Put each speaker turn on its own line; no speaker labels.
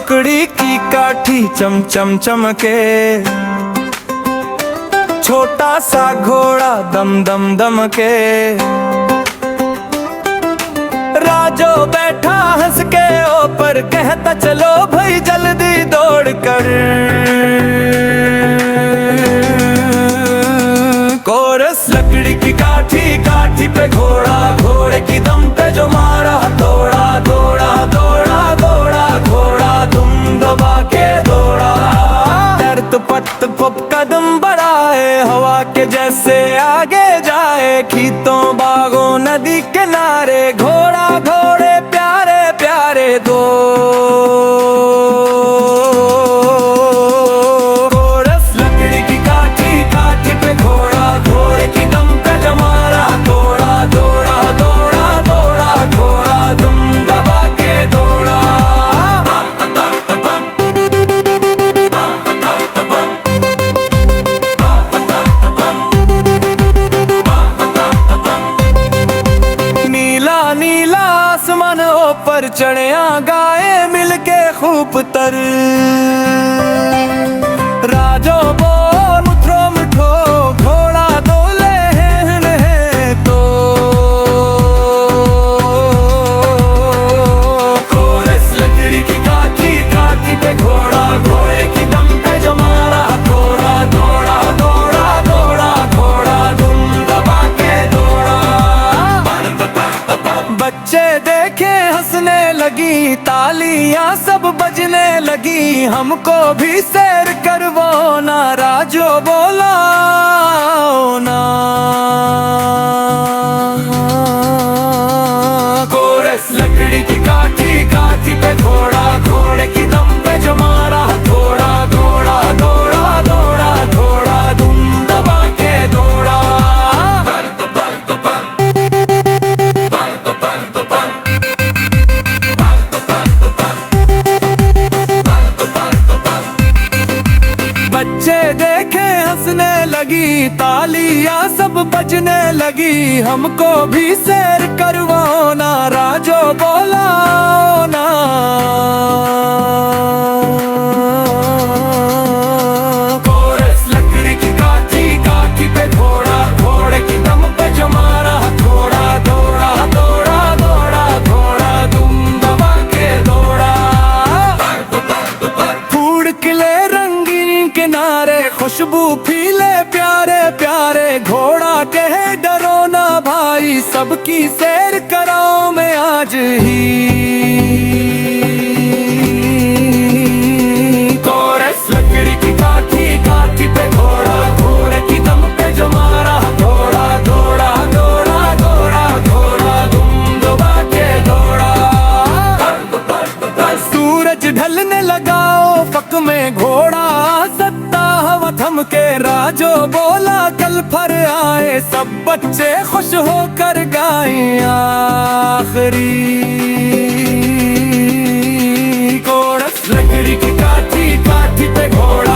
लकड़ी की काठी चम चम चमके, छोटा सा घोड़ा दम दम दमके। राजो बैठा हंस के ऊपर कहता चलो भाई जल्दी दौड़ कर। कोरस लकड़ी की काठी काठी पे घोड़ा, घोड़े की दम पे जो मारा दौड़ा दौड़ा दौड़ा दौड़ा घोड़ा धुम दबा के दौड़ा। दर्द पत पप कदम बढ़ाए हवा के जैसे आगे जाए, खीतों बागों नदी किनारे घोड़ा घोड़े प्यारे प्यारे दो। कोरस लकड़ी की काठी काठी पे घोड़ा, घोड़े की दम पे जमारा दौड़ा दौड़ा दौड़ा दौड़ा घोड़ा धुम दबा के दौड़ा। नीला नीला आसमान ऊपर चढ़िया गाए मिलके खूब तर। राजो बोल मुठो मुठो घोड़ा दोले हैं तो। कोरस लकड़ी की काठी काठी पे घोड़ा, घोड़े की दम पे जो मारा दौड़ा दौड़ा दौड़ा दौड़ा घोड़ा धुम दबा के दौड़ा। बच्चे देखे हंसने लगी, तालियां सब बजने लगी, हमको भी सैर करवो ना। राजो बोला ना। कोरस लकड़ी की काठी काठी पे घोड़ा, घोड़े की दम पे जो मारा दौड़ा दौड़ा दौड़ा दौड़ा घोड़ा धुम दबा के दौड़ा। बच्चे देखे हंसने लगी, तालियां सब बजने लगी, हमको भी सैर करवाओ ना। राजो बोला ना। कोरस लकड़ी की काठी काठी पे घोड़ा, घोड़े की दम पे जो मारा घोड़ा दौड़ा दौड़ा दौड़ा घोड़ा धुम दबा के दौड़ा। फूड़ किले रंगीन किनारे खुशबू फीले प्यारे प्यारे, घोड़ा कहे डरो ना भाई सबकी सैर कराओ मैं आज ही। कोरस लकड़ी की काठी काठी पे घोड़ा, घोड़े की दम पे जो मारा दौड़ा दौड़ा दौड़ा दौड़ा घोड़ा धुम दबा के दौड़ा। सूरज ढलने लगाओ फक में घोड़ा सत्ता हवा थम के। राजो बोला कल फर आए सब बच्चे खुश होकर गाएं आखिरी। कोरस लकड़ी की काठी काठी पे घोड़ा।